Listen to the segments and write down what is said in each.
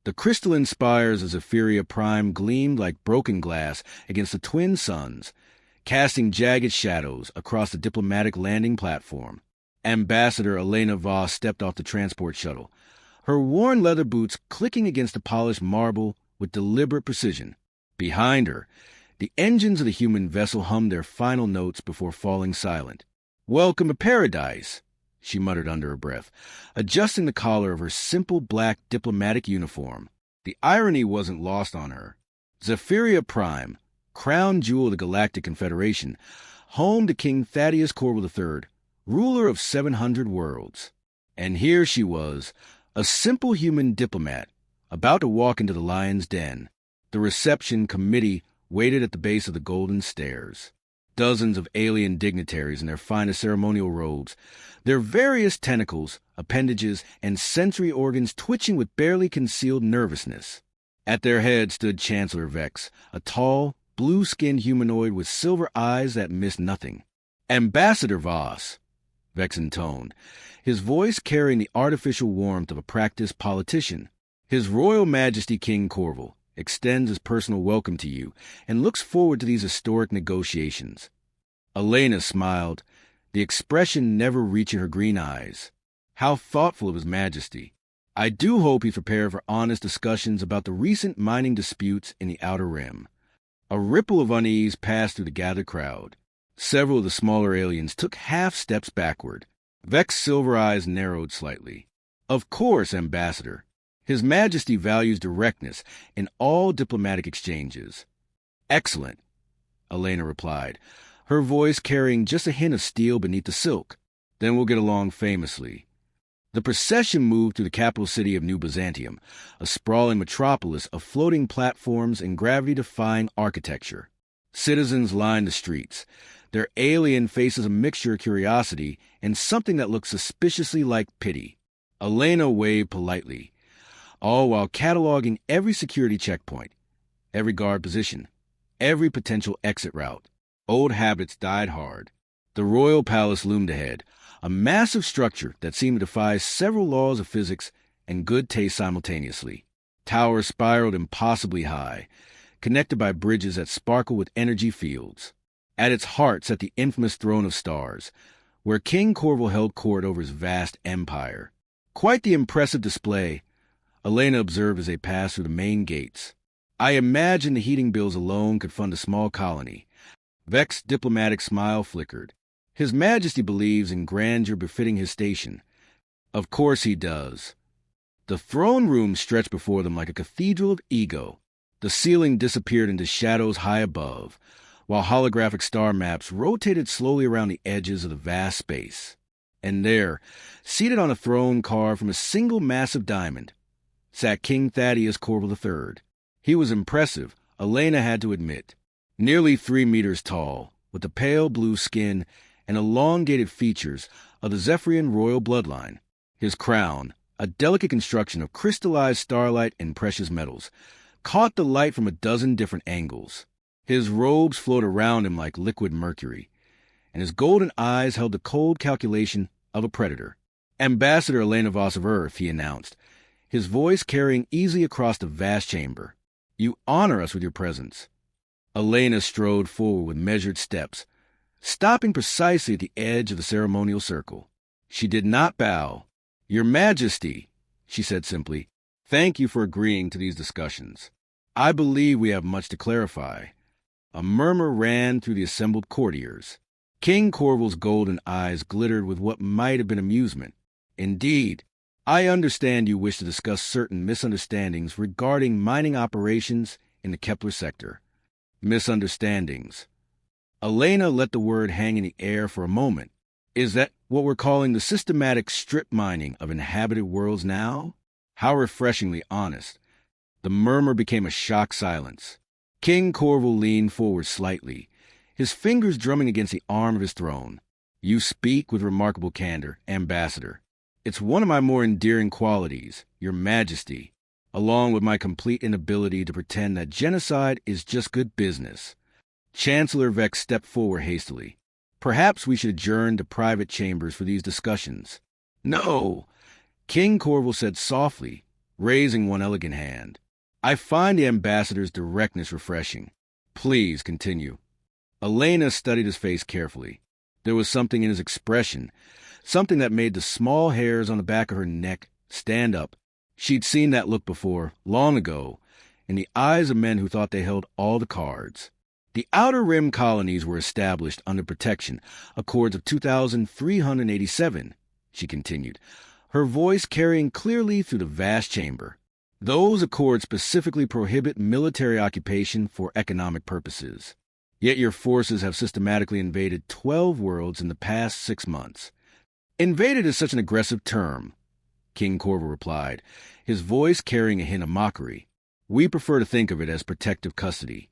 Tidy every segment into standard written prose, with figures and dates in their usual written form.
The crystalline spires of Zephyria Prime gleamed like broken glass against the twin suns, casting jagged shadows across the diplomatic landing platform. Ambassador Elena Voss stepped off the transport shuttle, her worn leather boots clicking against the polished marble with deliberate precision. Behind her, the engines of the human vessel hummed their final notes before falling silent. "Welcome to paradise," she muttered under her breath, adjusting the collar of her simple black diplomatic uniform. The irony wasn't lost on her. Zephyria Prime, crown jewel of the Galactic Confederation, home to King Korval III, ruler of 700 worlds. And here she was, a simple human diplomat, about to walk into the lion's den. The reception committee waited at the base of the golden stairs. Dozens of alien dignitaries in their finest ceremonial robes, their various tentacles, appendages, and sensory organs twitching with barely concealed nervousness. At their head stood Chancellor Vex, a tall, blue-skinned humanoid with silver eyes that missed nothing. "Ambassador Voss," Vex intoned, his voice carrying the artificial warmth of a practiced politician. "His Royal Majesty King Korval extends his personal welcome to you and looks forward to these historic negotiations." Elena smiled, the expression never reaching her green eyes. How thoughtful of His Majesty. "I do hope he's prepared for honest discussions about the recent mining disputes in the Outer Rim." A ripple of unease passed through the gathered crowd. Several of the smaller aliens took half steps backward. Vex's silver eyes narrowed slightly. "Of course, Ambassador. His Majesty values directness in all diplomatic exchanges." "Excellent," Elena replied, her voice carrying just a hint of steel beneath the silk. "Then we'll get along famously." The procession moved through the capital city of New Byzantium, a sprawling metropolis of floating platforms and gravity-defying architecture. Citizens lined the streets, their alien faces a mixture of curiosity and something that looked suspiciously like pity. Elena waved politely, all while cataloging every security checkpoint, every guard position, every potential exit route. Old habits died hard. The royal palace loomed ahead, a massive structure that seemed to defy several laws of physics and good taste simultaneously. Towers spiraled impossibly high, connected by bridges that sparkled with energy fields. At its heart sat the infamous throne of stars, where King Korval held court over his vast empire. Quite the impressive display, Elena observed as they passed through the main gates. "I imagine the heating bills alone could fund a small colony." Vex's diplomatic smile flickered. "His Majesty believes in grandeur befitting his station." "Of course he does." The throne room stretched before them like a cathedral of ego. The ceiling disappeared into shadows high above, while holographic star maps rotated slowly around the edges of the vast space. And there, seated on a throne carved from a single massive diamond, sat King Korval III. He was impressive, Elena had to admit. Nearly 3 meters tall, with the pale blue skin and elongated features of the Zephyrian royal bloodline. His crown, a delicate construction of crystallized starlight and precious metals, caught the light from a dozen different angles. His robes flowed around him like liquid mercury, and his golden eyes held the cold calculation of a predator. "Ambassador Elena Voss of Earth," he announced, his voice carrying easily across the vast chamber. "You honor us with your presence." Elena strode forward with measured steps, stopping precisely at the edge of the ceremonial circle. She did not bow. "Your Majesty," she said simply, "thank you for agreeing to these discussions. I believe we have much to clarify." A murmur ran through the assembled courtiers. King Korval's golden eyes glittered with what might have been amusement. "Indeed, I understand you wish to discuss certain misunderstandings regarding mining operations in the Kepler sector." Misunderstandings. Elena let the word hang in the air for a moment. "Is that what we're calling the systematic strip mining of inhabited worlds now?" How refreshingly honest. The murmur became a shocked silence. King Korval leaned forward slightly, his fingers drumming against the arm of his throne. "You speak with remarkable candor, Ambassador. It's one of my more endearing qualities, Your Majesty, along with my complete inability to pretend that genocide is just good business." Chancellor Vex stepped forward hastily. "Perhaps we should adjourn to private chambers for these discussions." "No," King Korval said softly, raising one elegant hand. "I find the ambassador's directness refreshing. Please continue." Elena studied his face carefully. There was something in his expression, something that made the small hairs on the back of her neck stand up. She'd seen that look before, long ago, in the eyes of men who thought they held all the cards. The Outer Rim colonies were established under protection, Accords of 2387, she continued, her voice carrying clearly through the vast chamber. Those accords specifically prohibit military occupation for economic purposes. Yet your forces have systematically invaded 12 worlds in the past 6 months. Invaded is such an aggressive term, King Korval replied, his voice carrying a hint of mockery. We prefer to think of it as protective custody.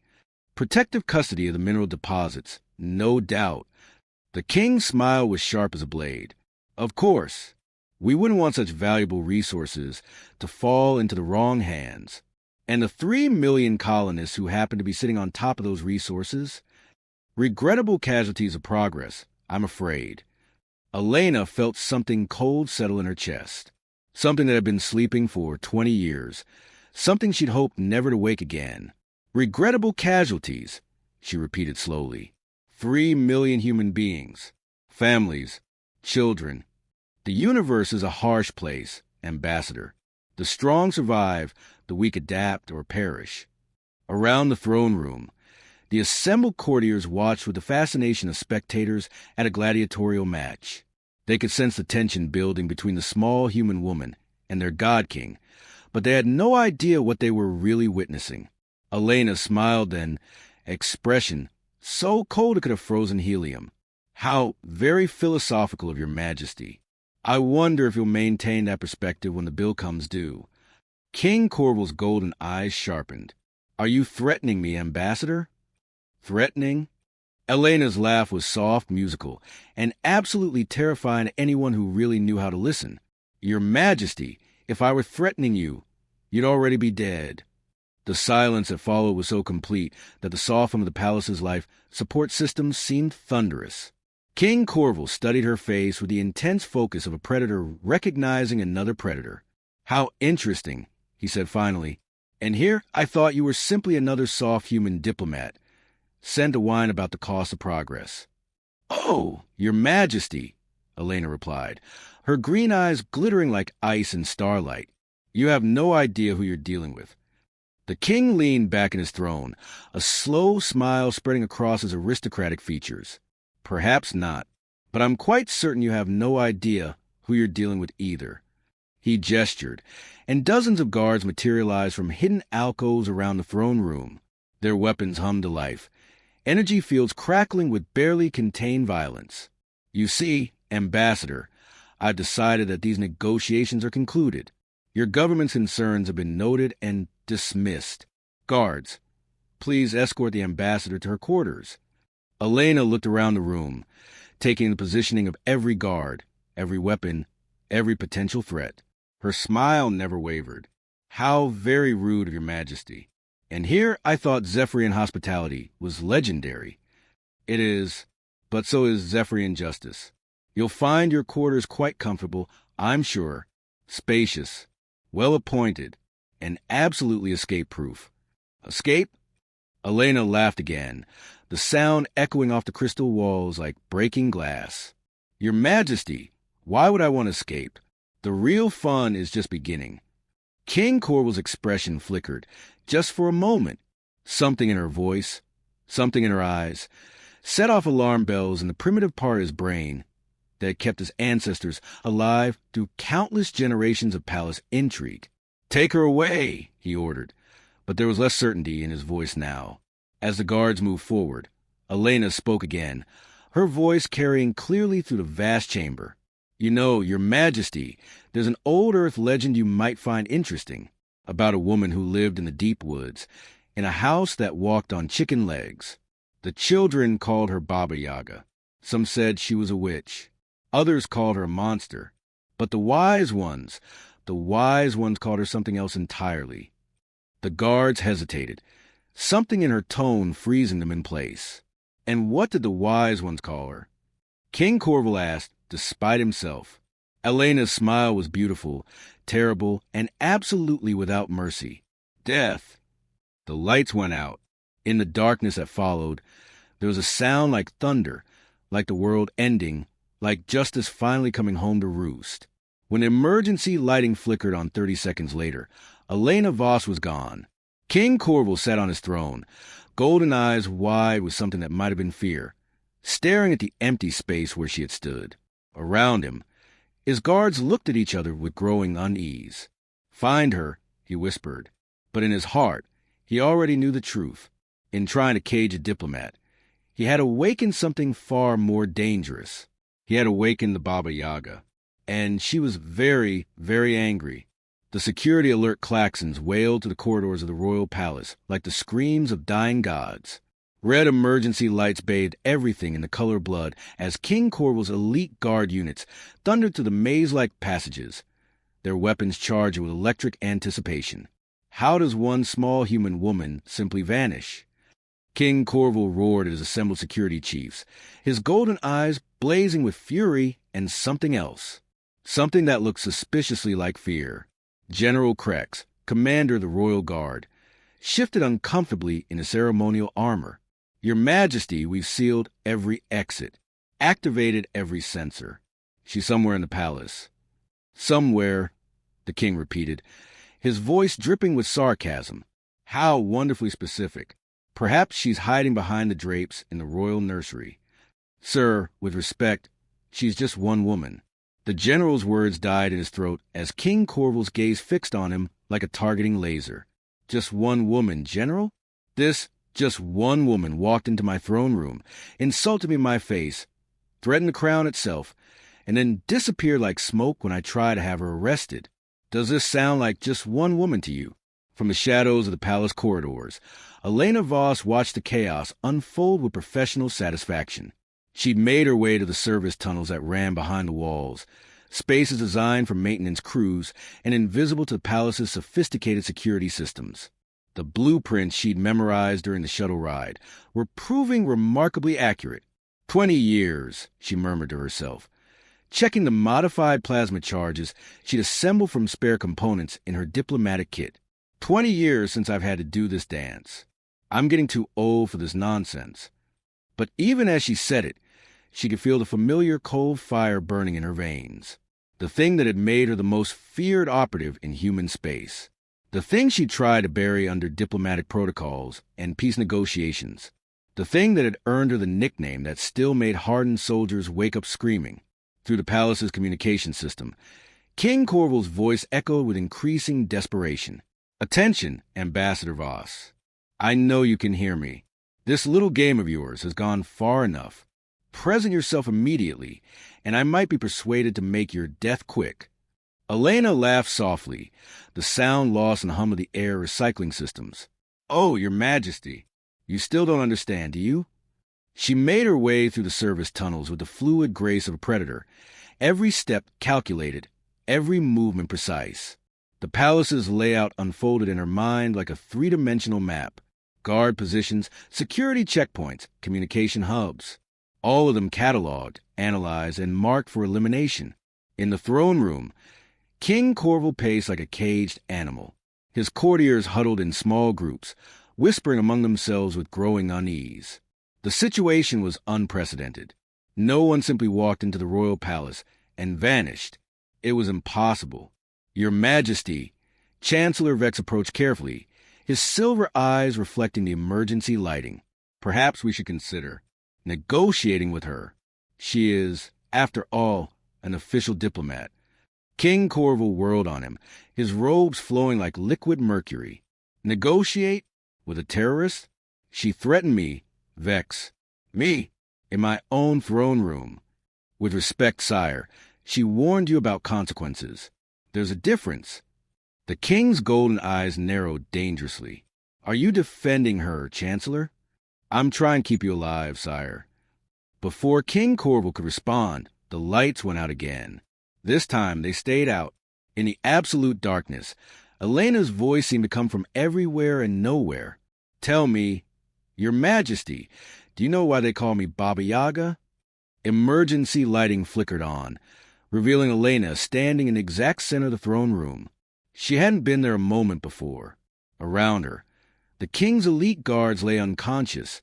Protective custody of the mineral deposits, no doubt. The king's smile was sharp as a blade. Of course, we wouldn't want such valuable resources to fall into the wrong hands. And the 3 million colonists who happen to be sitting on top of those resources? Regrettable casualties of progress, I'm afraid. Elena felt something cold settle in her chest. Something that had been sleeping for 20 years. Something she'd hoped never to wake again. Regrettable casualties, she repeated slowly. 3 million human beings. Families. Children. The universe is a harsh place, Ambassador. The strong survive, the weak adapt or perish. Around the throne room, the assembled courtiers watched with the fascination of spectators at a gladiatorial match. They could sense the tension building between the small human woman and their god king, but they had no idea what they were really witnessing. Elena smiled then, expression so cold it could have frozen helium. How very philosophical of your majesty. I wonder if you'll maintain that perspective when the bill comes due. King Korval's golden eyes sharpened. Are you threatening me, Ambassador? Threatening? Elena's laugh was soft, musical, and absolutely terrifying to anyone who really knew how to listen. Your Majesty, if I were threatening you, you'd already be dead. The silence that followed was so complete that the softening of the palace's life support systems seemed thunderous. King Korval studied her face with the intense focus of a predator recognizing another predator. How interesting, he said finally. And here I thought you were simply another soft human diplomat, sent to whine about the cost of progress. Oh, your Majesty, Elena replied, her green eyes glittering like ice in starlight. You have no idea who you're dealing with. The king leaned back in his throne, a slow smile spreading across his aristocratic features. Perhaps not, but I'm quite certain you have no idea who you're dealing with either. He gestured, and dozens of guards materialized from hidden alcoves around the throne room. Their weapons hummed to life, energy fields crackling with barely contained violence. You see, Ambassador, I've decided that these negotiations are concluded. Your government's concerns have been noted and dismissed. Guards, please escort the ambassador to her quarters. Elena looked around the room, taking the positioning of every guard, every weapon, every potential threat. Her smile never wavered. How very rude of your Majesty. And here I thought Zephyrian hospitality was legendary. It is, but so is Zephyrian justice. You'll find your quarters quite comfortable, I'm sure, spacious, well-appointed, and absolutely escape-proof. Escape? Elena laughed again, the sound echoing off the crystal walls like breaking glass. Your Majesty, why would I want to escape? The real fun is just beginning. King Korval's expression flickered, just for a moment. Something in her voice, something in her eyes, set off alarm bells in the primitive part of his brain that had kept his ancestors alive through countless generations of palace intrigue. Take her away, he ordered, but there was less certainty in his voice now. As the guards moved forward, Elena spoke again, her voice carrying clearly through the vast chamber. You know, Your Majesty, there's an old Earth legend you might find interesting about a woman who lived in the deep woods, in a house that walked on chicken legs. The children called her Baba Yaga. Some said she was a witch. Others called her a monster. But the wise ones called her something else entirely. The guards hesitated, something in her tone freezing them in place. And what did the wise ones call her? King Korval asked, despite himself. Elena's smile was beautiful, terrible, and absolutely without mercy. Death. The lights went out. In the darkness that followed, there was a sound like thunder, like the world ending, like justice finally coming home to roost. When emergency lighting flickered on 30 seconds later, Elena Voss was gone. King Korval sat on his throne, golden eyes wide with something that might have been fear, staring at the empty space where she had stood. Around him, his guards looked at each other with growing unease. "Find her," he whispered. But in his heart, he already knew the truth. In trying to cage a diplomat, he had awakened something far more dangerous. He had awakened the Baba Yaga. And she was very, very angry. The security alert klaxons wailed to the corridors of the royal palace like the screams of dying gods. Red emergency lights bathed everything in the color blood as King Korval's elite guard units thundered through the maze-like passages, their weapons charged with electric anticipation. How does one small human woman simply vanish? King Korval roared at his assembled security chiefs, his golden eyes blazing with fury and something else. Something that looked suspiciously like fear. General Krex, commander of the Royal Guard, shifted uncomfortably in his ceremonial armor. "Your Majesty, we've sealed every exit, activated every sensor. She's somewhere in the palace." "Somewhere," the king repeated, his voice dripping with sarcasm. How wonderfully specific. "Perhaps she's hiding behind the drapes in the royal nursery. Sir, with respect, she's just one woman." The general's words died in his throat as King Korval's gaze fixed on him like a targeting laser. "Just one woman, General?" This just one woman walked into my throne room, insulted me in my face, threatened the crown itself, and then disappeared like smoke when I tried to have her arrested. Does this sound like just one woman to you? From the shadows of the palace corridors, Elena Voss watched the chaos unfold with professional satisfaction. She'd made her way to the service tunnels that ran behind the walls, spaces designed for maintenance crews and invisible to the palace's sophisticated security systems. The blueprints she'd memorized during the shuttle ride were proving remarkably accurate. 20 years, she murmured to herself, checking the modified plasma charges she'd assembled from spare components in her diplomatic kit. 20 years since I've had to do this dance. I'm getting too old for this nonsense. But even as she said it, she could feel the familiar cold fire burning in her veins. The thing that had made her the most feared operative in human space. The thing she tried to bury under diplomatic protocols and peace negotiations. The thing that had earned her the nickname that still made hardened soldiers wake up screaming. Through the palace's communication system, King Korval's voice echoed with increasing desperation. "Attention, Ambassador Voss. I know you can hear me. This little game of yours has gone far enough. Present yourself immediately, and I might be persuaded to make your death quick." Elena laughed softly, the sound lost in the hum of the air recycling systems. "Oh, Your Majesty, you still don't understand, do you?" She made her way through the service tunnels with the fluid grace of a predator, every step calculated, every movement precise. The palace's layout unfolded in her mind like a three-dimensional map. Guard positions, security checkpoints, communication hubs. All of them cataloged, analyzed, and marked for elimination. In the throne room, King Korval paced like a caged animal. His courtiers huddled in small groups, whispering among themselves with growing unease. The situation was unprecedented. No one simply walked into the royal palace and vanished. It was impossible. "Your Majesty," Chancellor Vex approached carefully, his silver eyes reflecting the emergency lighting. "Perhaps we should consider negotiating with her. She is, after all, an official diplomat." King Korval whirled on him, his robes flowing like liquid mercury. "Negotiate? With a terrorist? She threatened me, Vex. Me, in my own throne room. With respect, sire, she warned you about consequences. There's a difference." The king's golden eyes narrowed dangerously. "Are you defending her, Chancellor?" "I'm trying to keep you alive, sire." Before King Korval could respond, the lights went out again. This time they stayed out. In the absolute darkness, Elena's voice seemed to come from everywhere and nowhere. "Tell me, Your Majesty, do you know why they call me Baba Yaga?" Emergency lighting flickered on, revealing Elena standing in the exact center of the throne room. She hadn't been there a moment before. Around her, the king's elite guards lay unconscious,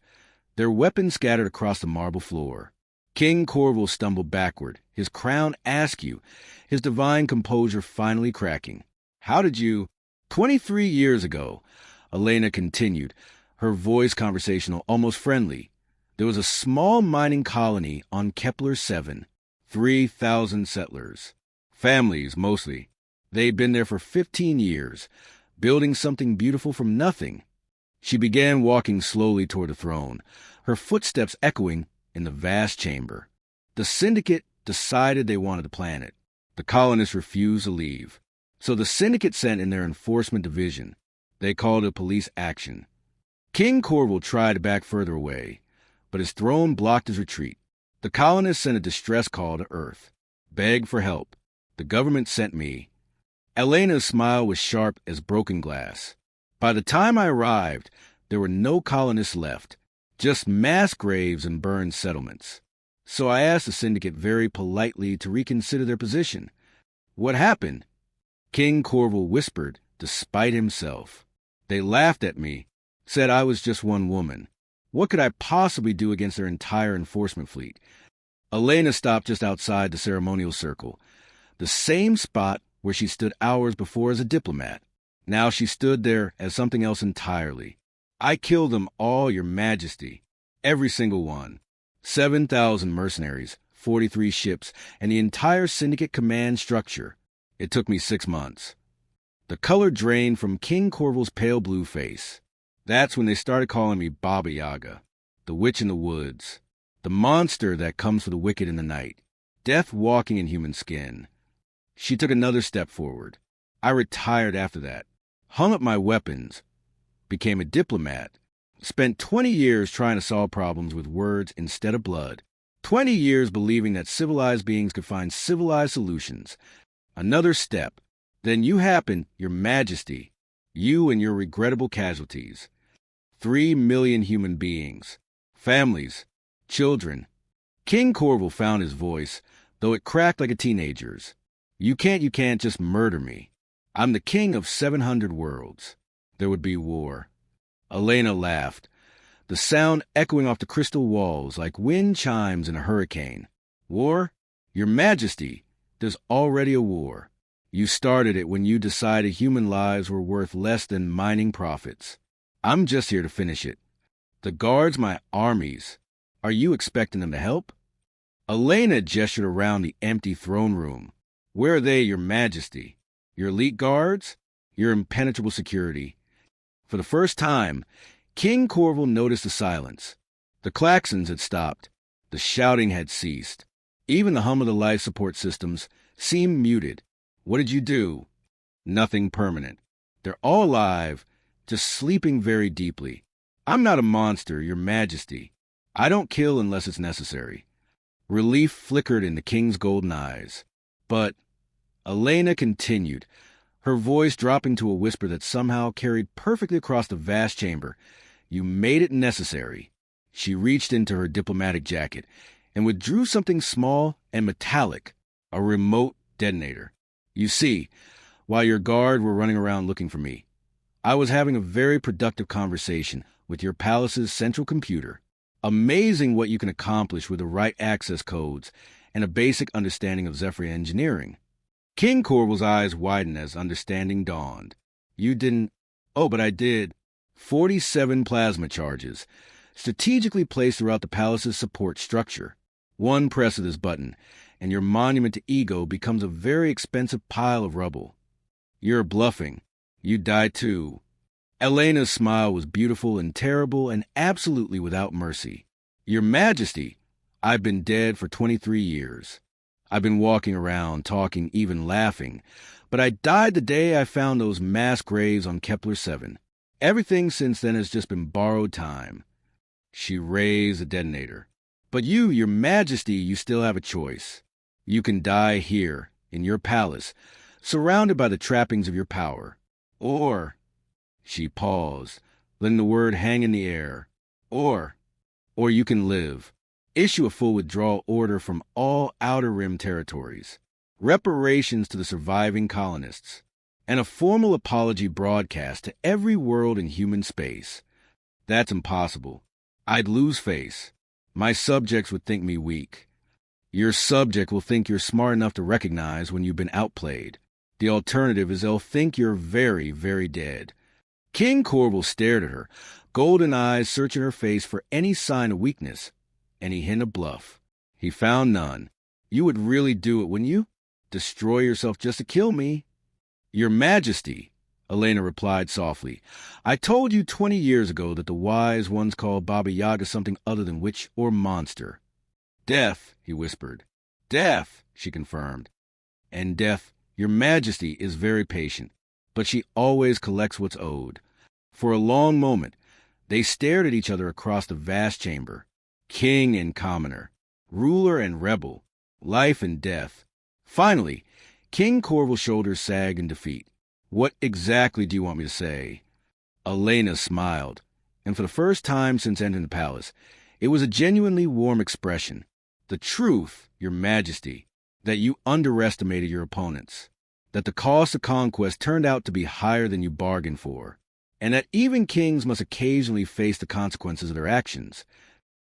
their weapons scattered across the marble floor. King Korval stumbled backward, his crown askew, his divine composure finally cracking. "How did you—" 23 years ago, Elena continued, her voice conversational, almost friendly. There was a small mining colony on Kepler-7, 3,000 settlers. Families, mostly. They'd been there for 15 years, building something beautiful from nothing. She began walking slowly toward the throne, her footsteps echoing in the vast chamber. The syndicate decided they wanted the planet. The colonists refused to leave. So the syndicate sent in their enforcement division. They called it police action. King Korval tried to back further away, but his throne blocked his retreat. The colonists sent a distress call to Earth, begged for help. The government sent me. Elena's smile was sharp as broken glass. By the time I arrived, there were no colonists left, just mass graves and burned settlements. So I asked the syndicate very politely to reconsider their position. "What happened?" King Korval whispered, despite himself. "They laughed at me, said I was just one woman. What could I possibly do against their entire enforcement fleet?" Elena stopped just outside the ceremonial circle, the same spot where she stood hours before as a diplomat. Now she stood there as something else entirely. "I killed them all, Your Majesty. Every single one. 7,000 mercenaries, 43 ships, and the entire syndicate command structure. It took me 6 months." The color drained from King Korval's pale blue face. That's when they started calling me Baba Yaga, the witch in the woods, the monster that comes for the wicked in the night, death walking in human skin. She took another step forward. I retired after that, hung up my weapons, became a diplomat, spent 20 years trying to solve problems with words instead of blood, 20 years believing that civilized beings could find civilized solutions. Another step. Then you happened, Your Majesty, you and your regrettable casualties. 3 million human beings, families, children. King Korval found his voice, though it cracked like a teenager's. You can't just murder me. I'm the king of 700 worlds. There would be war." Elena laughed, the sound echoing off the crystal walls like wind chimes in a hurricane. "War? Your Majesty, there's already a war. You started it when you decided human lives were worth less than mining profits. I'm just here to finish it. The guards, my armies. Are you expecting them to help?" Elena gestured around the empty throne room. "Where are they, Your Majesty? Your elite guards? Your impenetrable security?" For the first time, King Korval noticed the silence. The klaxons had stopped. The shouting had ceased. Even the hum of the life support systems seemed muted. "What did you do?" "Nothing permanent. They're all alive, just sleeping very deeply. I'm not a monster, Your Majesty. I don't kill unless it's necessary." Relief flickered in the king's golden eyes. "But," Elena continued, her voice dropping to a whisper that somehow carried perfectly across the vast chamber, "you made it necessary." She reached into her diplomatic jacket and withdrew something small and metallic, a remote detonator. "You see, while your guard were running around looking for me, I was having a very productive conversation with your palace's central computer. Amazing what you can accomplish with the right access codes and a basic understanding of Zephyria engineering." King Korval's eyes widened as understanding dawned. "You didn't—" "Oh, but I did. 47 plasma charges, strategically placed throughout the palace's support structure. One press of this button, and your monument to ego becomes a very expensive pile of rubble." "You're bluffing. You die too." Elena's smile was beautiful and terrible and absolutely without mercy. "Your Majesty, I've been dead for 23 years. I've been walking around, talking, even laughing. But I died the day I found those mass graves on Kepler-7. Everything since then has just been borrowed time." She raised the detonator. "But you, Your Majesty, you still have a choice. You can die here, in your palace, surrounded by the trappings of your power. Or—" She paused, letting the word hang in the air. Or you can live. Issue a full withdrawal order from all Outer Rim territories. reparations to the surviving colonists, and a formal apology broadcast to every world in human space. That's impossible. I'd lose face. My subjects would think me weak. Your subject will think you're smart enough to recognize when you've been outplayed. The alternative is they'll think you're very, very dead. King Korval stared at her, golden eyes searching her face for any sign of weakness, any hint of bluff. He found none. You would really do it, wouldn't you? Destroy yourself just to kill me? Your Majesty, Elena replied softly, I told you 20 years ago that the wise ones called Baba Yaga something other than witch or monster. Death, he whispered. Death, she confirmed. And death, Your Majesty, is very patient, but she always collects what's owed. For a long moment, they stared at each other across the vast chamber. King and commoner, ruler and rebel, life and death. Finally, King Korval's shoulders sagged in defeat. What exactly do you want me to say? Elena smiled, and for the first time since entering the palace, it was a genuinely warm expression. The truth, Your Majesty, that you underestimated your opponents, that the cost of conquest turned out to be higher than you bargained for, and that even kings must occasionally face the consequences of their actions.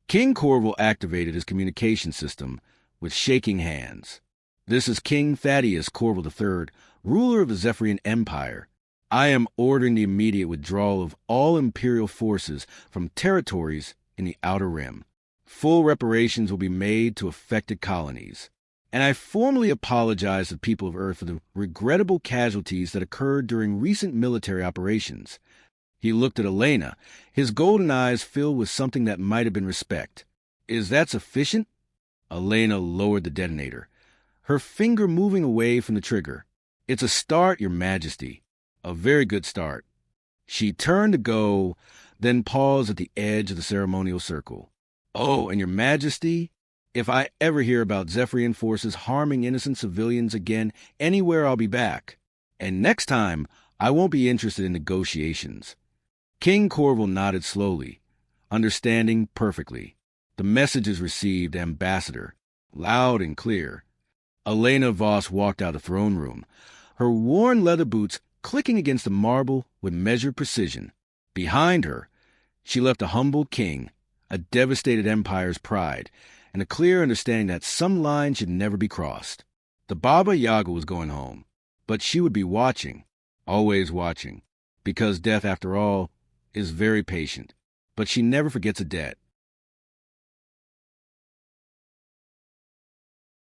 King Korval activated his communication system with shaking hands. This is King Thaddeus Korval III, ruler of the Zephyrian Empire. I am ordering the immediate withdrawal of all imperial forces from territories in the Outer Rim. Full reparations will be made to affected colonies. And I formally apologize to the people of Earth for the regrettable casualties that occurred during recent military operations. He looked at Elena, his golden eyes filled with something that might have been respect. Is that sufficient? Elena lowered the detonator, her finger moving away from the trigger. It's a start, Your Majesty. A very good start. She turned to go, then paused at the edge of the ceremonial circle. Oh, and Your Majesty, if I ever hear about Zephyrian forces harming innocent civilians again anywhere, I'll be back. And next time, I won't be interested in negotiations. King Korval nodded slowly, understanding perfectly. The message is received, Ambassador, loud and clear. Elena Voss walked out of the throne room, her worn leather boots clicking against the marble with measured precision. Behind her, she left a humbled king, a devastated empire's pride, and a clear understanding that some line should never be crossed. The Baba Yaga was going home, but she would be watching, always watching, because death, after all, is very patient. But she never forgets a debt.